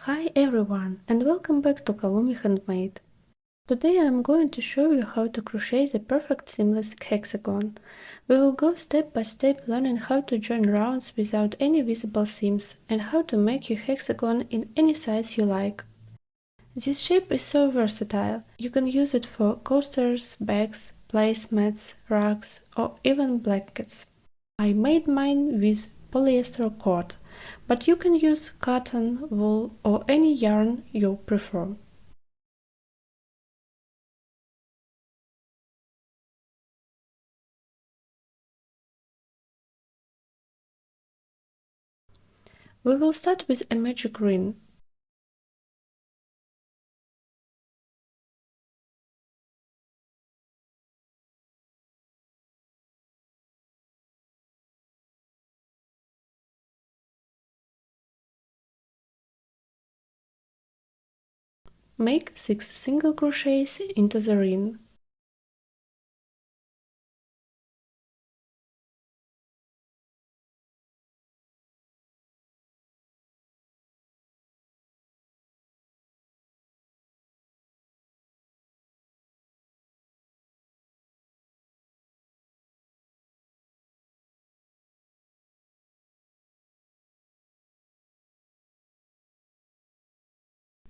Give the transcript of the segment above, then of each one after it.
Hi everyone and welcome back to Kawumi Handmade. Today I am going to show you how to crochet the perfect seamless hexagon. We will go step by step learning how to join rounds without any visible seams and how to make your hexagon in any size you like. This shape is so versatile. You can use it for coasters, bags, placemats, rugs or even blankets. I made mine with polyester cord, but you can use cotton, wool or any yarn you prefer. We will start with a magic ring. Make 6 single crochets into the ring.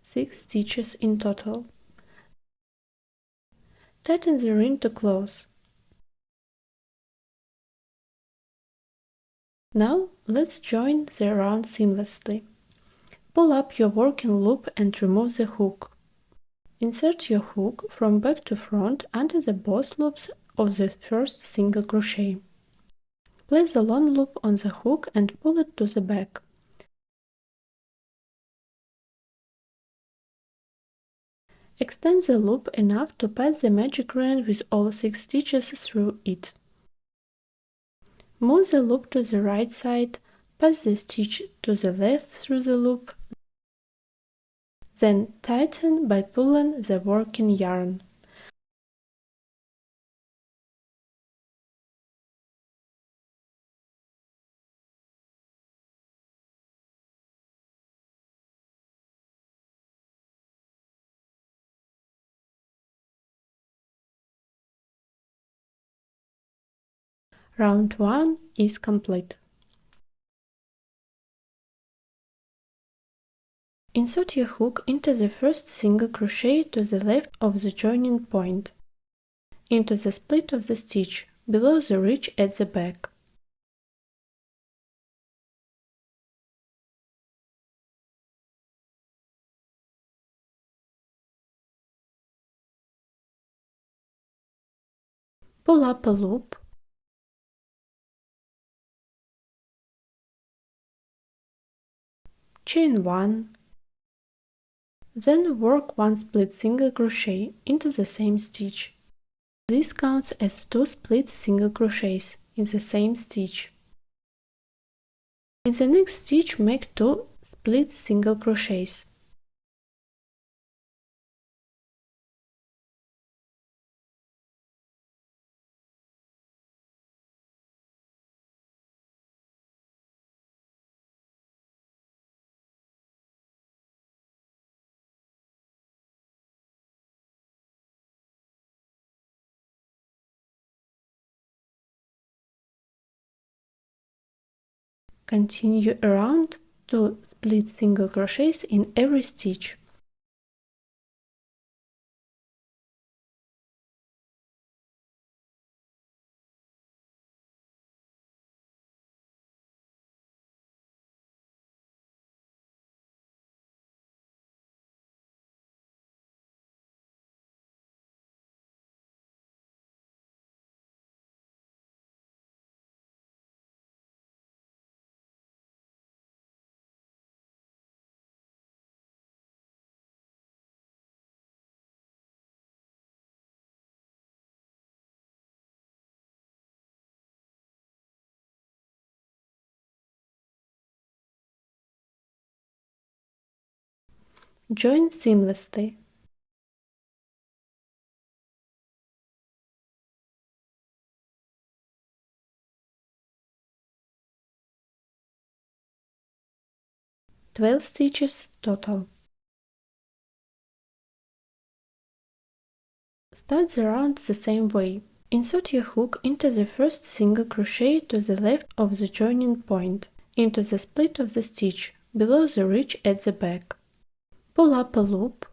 Six stitches in total. Tighten the ring to close. Now let's join the round seamlessly. Pull up your working loop and remove the hook. Insert your hook from back to front under the both loops of the first single crochet. Place the long loop on the hook and pull it to the back. Extend the loop enough to pass the magic ring with all 6 stitches through it. Move the loop to the right side, pass the stitch to the left through the loop, then tighten by pulling the working yarn. Round 1 is complete. Insert your hook into the first single crochet to the left of the joining point, into the split of the stitch, below the ridge at the back. Pull up a loop, chain 1, then work 1 split single crochet into the same stitch. This counts as 2 split single crochets in the same stitch. In the next stitch make 2 split single crochets. Continue around 2 split single crochets in every stitch. Join seamlessly. 12 stitches total. Start the round the same way. Insert your hook into the first single crochet to the left of the joining point, into the split of the stitch, below the ridge at the back. Pull up a loop,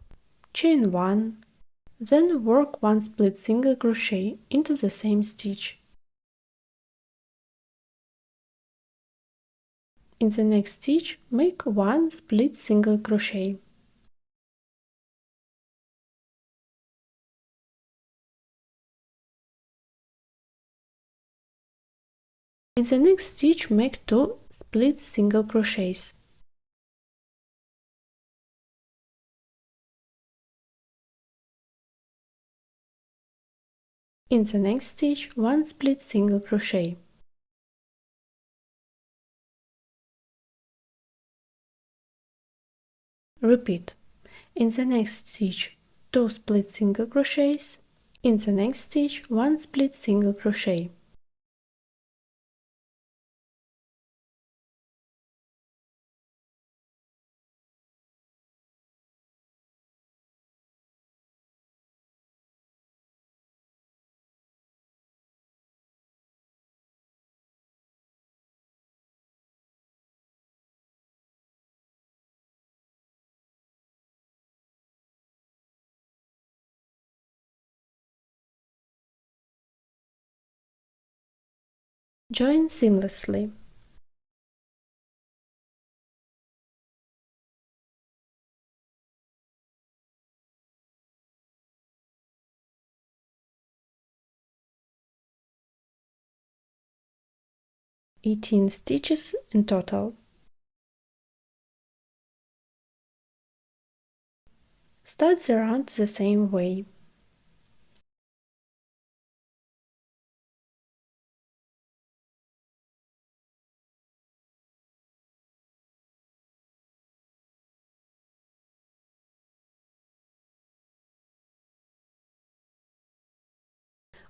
chain 1, then work 1 split single crochet into the same stitch. In the next stitch, make 1 split single crochet. In the next stitch, make 2 split single crochets. In the next stitch, 1 split single crochet. Repeat. In the next stitch, 2 split single crochets. In the next stitch, 1 split single crochet. Join seamlessly. (18 stitches in total). Start the round the same way.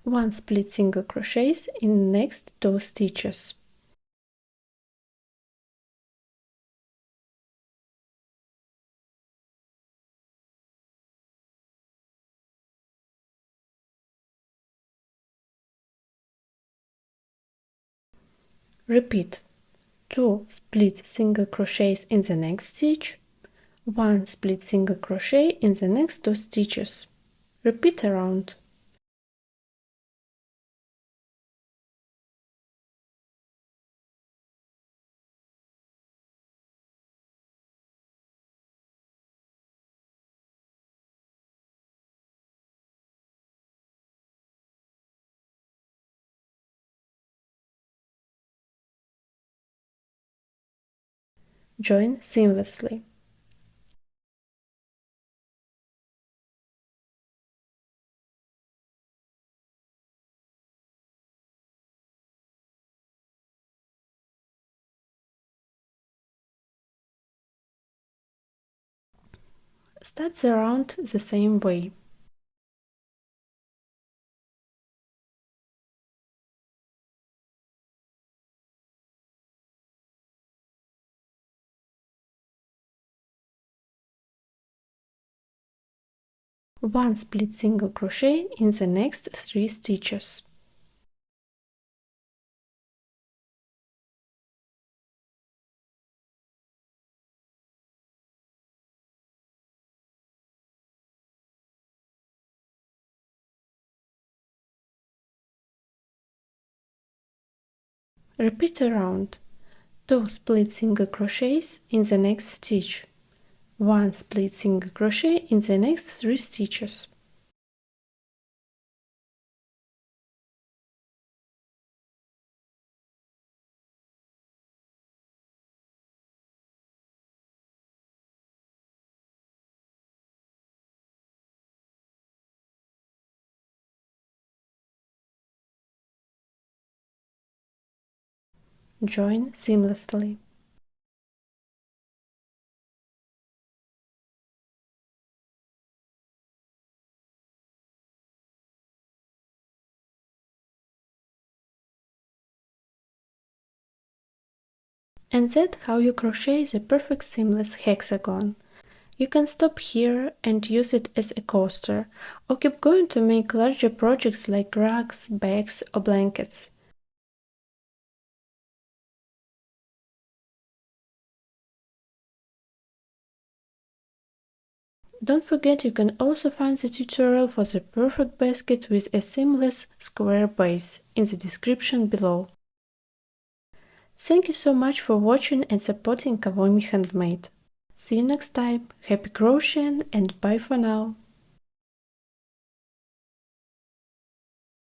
One split single crochets in the next 2 stitches. Repeat. 2 split single crochets in the next stitch, 1 split single crochet in the next 2 stitches. Repeat around. Join seamlessly. Start the round the same way. One split single crochet in the next 3 stitches. Repeat around. 2 split single crochets in the next stitch. 1 split single crochet in the next 3 stitches. Join seamlessly. And that's how you crochet the perfect seamless hexagon. You can stop here and use it as a coaster, or keep going to make larger projects like rugs, bags, or blankets. Don't forget you can also find the tutorial for the perfect basket with a seamless square base in the description below. Thank you so much for watching and supporting Kavomi Handmade. See you next time, happy crocheting and bye for now!